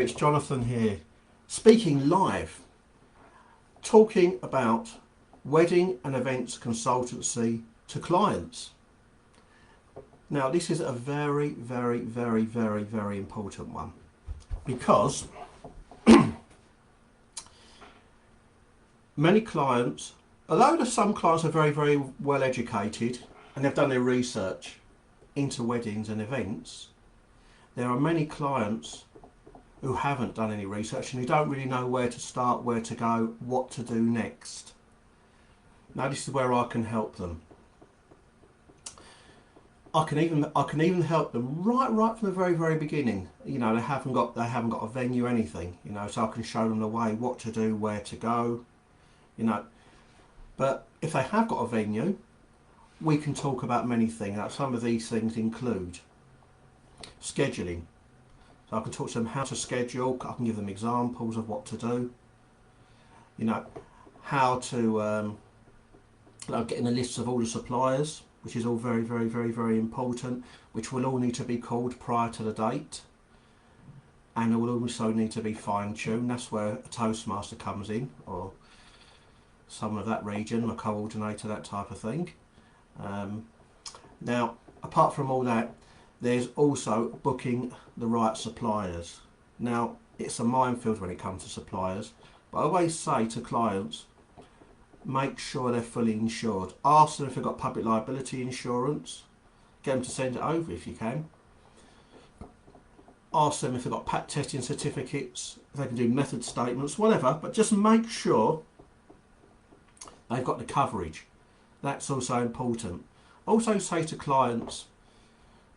it's Jonathan here, speaking live, talking about wedding and events consultancy to clients. Now, this is a very, very, very, very, very important one because many clients, although some clients are very, very well educated and they've done their research into weddings and events, there are many clients who haven't done any research and who don't really know where to start, where to go, what to do next. Now, this is where I can help them. I can even help them right from the very, very beginning. You know, they haven't got a venue, anything. You know, so I can show them the way, what to do, where to go. You know, but if they have got a venue, we can talk about many things. Now, some of these things include scheduling. So I can talk to them how to schedule. I can give them examples of what to do. You know, how to getting a list of all the suppliers, which is all very, very, very, very important, which will all need to be called prior to the date, and it will also need to be fine-tuned. That's where a Toastmaster comes in, or someone of that region, a coordinator, that type of thing. Now, apart from all that, there's also booking the right suppliers. Now, it's a minefield when it comes to suppliers, but I always say to clients, make sure they're fully insured. Ask them if they've got public liability insurance. Get them to send it over if you can. Ask them if they've got PAT testing certificates, if they can do method statements, whatever, but just make sure they've got the coverage. That's also important. Also say to clients,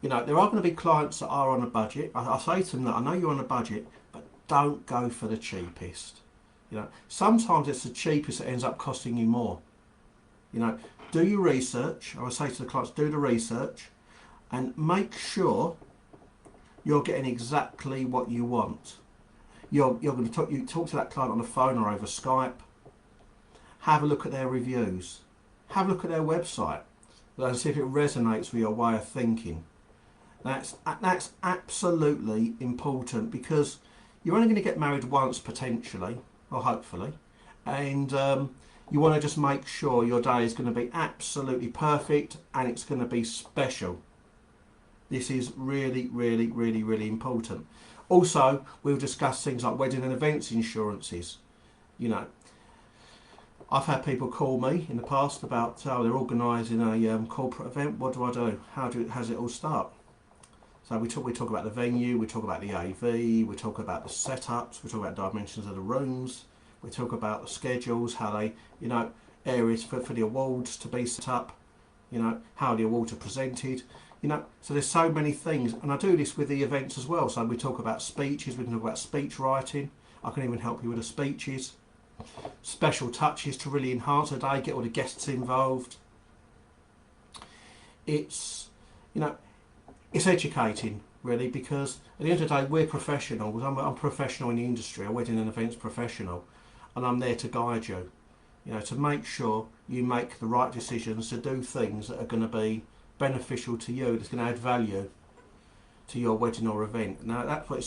you know, there are going to be clients that are on a budget. I say to them that I know you're on a budget, but don't go for the cheapest. You know, sometimes it's the cheapest that ends up costing you more. You know, do your research. I would say to the clients, do the research and make sure you're getting exactly what you want. You're going to talk to that client on the phone or over Skype. Have a look at their reviews. Have a look at their website. Let's see if it resonates with your way of thinking. That's absolutely important because you're only going to get married once potentially, or hopefully, and you want to just make sure your day is going to be absolutely perfect and it's going to be special. This is really, really, really, really important. Also, we'll discuss things like wedding and events insurances. You know, I've had people call me in the past about they're organising a corporate event. What do I do? How does it all start? So we talk about the venue, we talk about the AV, we talk about the setups, we talk about dimensions of the rooms, we talk about the schedules, how they, you know, areas for the awards to be set up, you know, how the awards are presented, you know. So there's so many things, and I do this with the events as well. So we talk about speeches, we can talk about speech writing. I can even help you with the speeches, special touches to really enhance the day, get all the guests involved. It's, you know, it's educating really, because at the end of the day we're professionals. I'm a professional in the industry, a wedding and events professional, and I'm there to guide you, you know, to make sure you make the right decisions, to do things that are going to be beneficial to you, that's going to add value to your wedding or event. Now that's what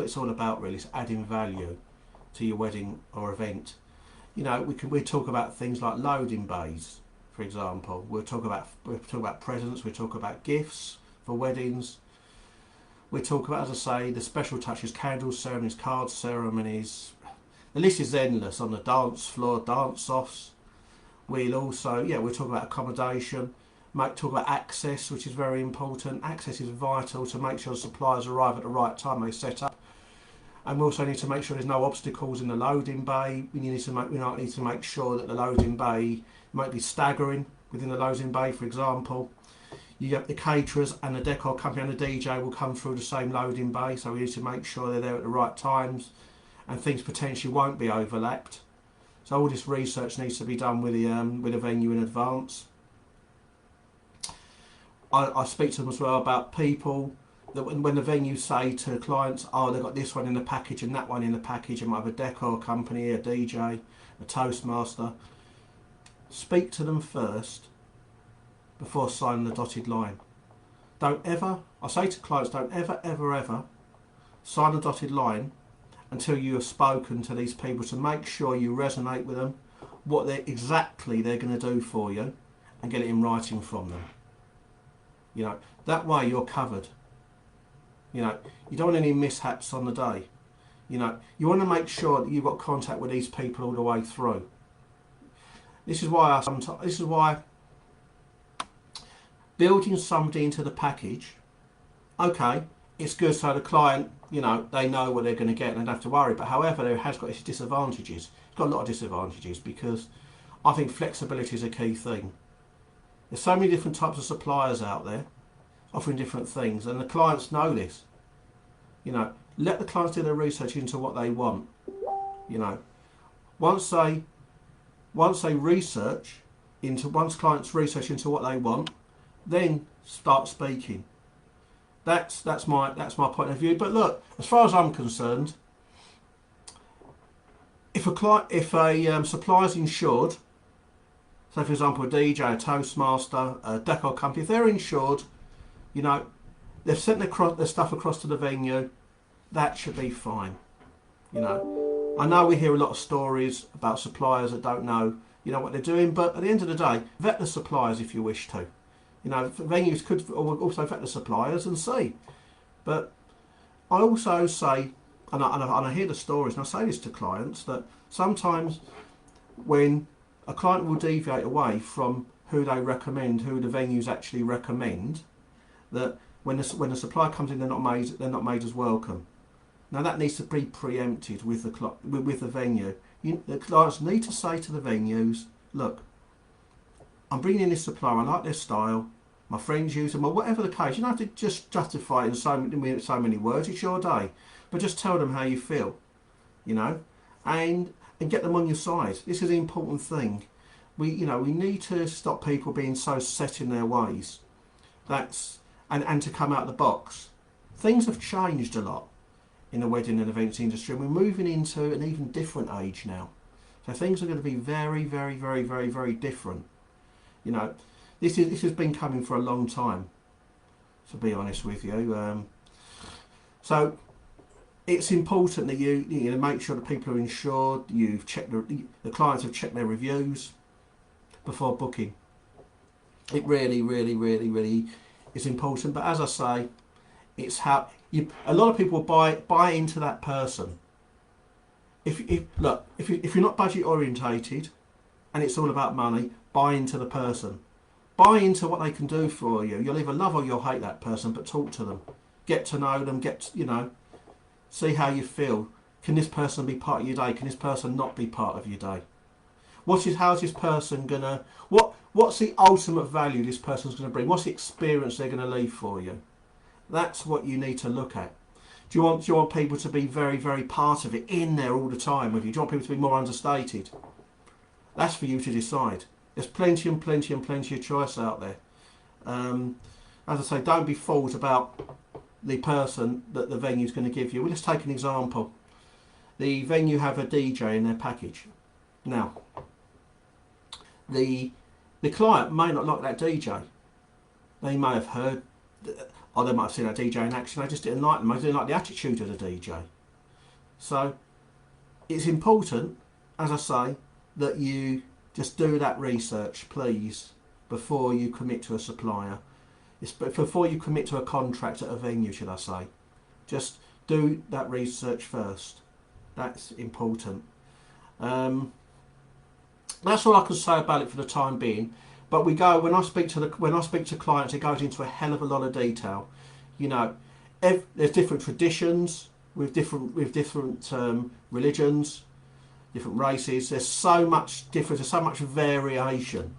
it's all about really, is adding value to your wedding or event. You know, we talk about things like loading bays, for example. We'll talk about presents, we talk about gifts for weddings. We talk about, as I say, the special touches, candles ceremonies, card ceremonies. The list is endless. On the dance floor, dance-offs. We'll also, we'll talk about accommodation. Talk about access, which is very important. Access is vital to make sure the suppliers arrive at the right time they set up. And we also need to make sure there's no obstacles in the loading bay. We need to make sure that the loading bay might be staggering within the loading bay, for example. You get the caterers and the decor company and the DJ will come through the same loading bay, so we need to make sure they're there at the right times and things potentially won't be overlapped. So all this research needs to be done with the venue in advance. I speak to them as well about people that when the venues say to clients, oh, they've got this one in the package and that one in the package, and might have a decor company, a DJ, a Toastmaster. Speak to them first before signing the dotted line. Don't ever, I say to clients, don't ever, ever, ever sign a dotted line until you have spoken to these people to make sure you resonate with them, what exactly they're going to do for you, and get it in writing from them. You know, that way you're covered. You know, you don't want any mishaps on the day. You know, you want to make sure that you've got contact with these people all the way through. This is why building somebody into the package, okay, it's good so the client, you know, they know what they're going to get and they don't have to worry. But however, it has got its disadvantages. It's got a lot of disadvantages because I think flexibility is a key thing. There's so many different types of suppliers out there offering different things, and the clients know this. You know, let the clients do their research into what they want. You know, once clients research into what they want, then start speaking. That's my point of view. But look, as far as I'm concerned, if a supplier's insured, so for example a DJ, a Toastmaster, a decor company, if they're insured, you know, they've sent their stuff across to the venue, that should be fine. You know, I know we hear a lot of stories about suppliers that don't know, you know, what they're doing, but at the end of the day, vet the suppliers if you wish to. You know, venues could also vet the suppliers and see. But I also say, and I hear the stories, and I say this to clients, that sometimes when a client will deviate away from who they recommend, who the venues actually recommend, that when the supplier comes in, they're not made as welcome. Now that needs to be preempted with the venue. The clients need to say to the venues, look, I'm bringing in this supplier, I like their style, my friends use them, or whatever the case. You don't have to just justify it in so many words, it's your day. But just tell them how you feel, you know, and get them on your side. This is the important thing. We need to stop people being so set in their ways. And to come out of the box. Things have changed a lot in the wedding and events industry, and we're moving into an even different age now. So things are going to be very, very, very, very, very different. You know, this has been coming for a long time, to be honest with you. So it's important that you make sure that people are insured. You've checked the clients have checked their reviews before booking. It really, really, really, really is important. But as I say, it's how a lot of people buy into that person. If you're not budget orientated and it's all about money, buy into the person. Buy into what they can do for you. You'll either love or you'll hate that person, but talk to them. Get to know them, see how you feel. Can this person be part of your day? Can this person not be part of your day? How's this person gonna, what's the ultimate value this person's gonna bring? What's the experience they're gonna leave for you? That's what you need to look at. Do you want people to be very, very part of it, in there all the time with you? Do you want people to be more understated? That's for you to decide. There's plenty and plenty and plenty of choice out there. As I say, don't be fooled about the person that the venue's going to give you. Well, let's take an example. The venue have a DJ in their package. Now, the client may not like that DJ. They may have heard, or they might have seen that DJ in action. They just didn't like them. They didn't like the attitude of the DJ. So it's important, as I say, that you just do that research, please, before you commit to a supplier. Before you commit to a contract at a venue, should I say. Just do that research first. That's important. That's all I can say about it for the time being. But when I speak to clients, it goes into a hell of a lot of detail. You know, there's different traditions with different religions, different races. There's so much difference. There's so much variation,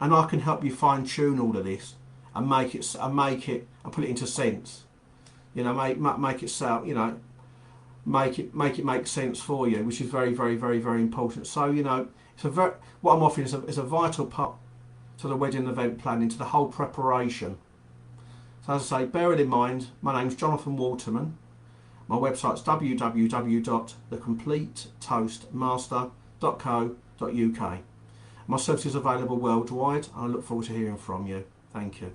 and I can help you fine tune all of this and make it and put it into sense. You know, make it sound. You know, make it make sense for you, which is very, very, very, very important. So you know, what I'm offering is a vital part to the wedding event planning, to the whole preparation. So as I say, bear it in mind. My name's Jonathan Waterman. My website's www.thecompletetoastmaster.co.uk. My service is available worldwide. I look forward to hearing from you. Thank you.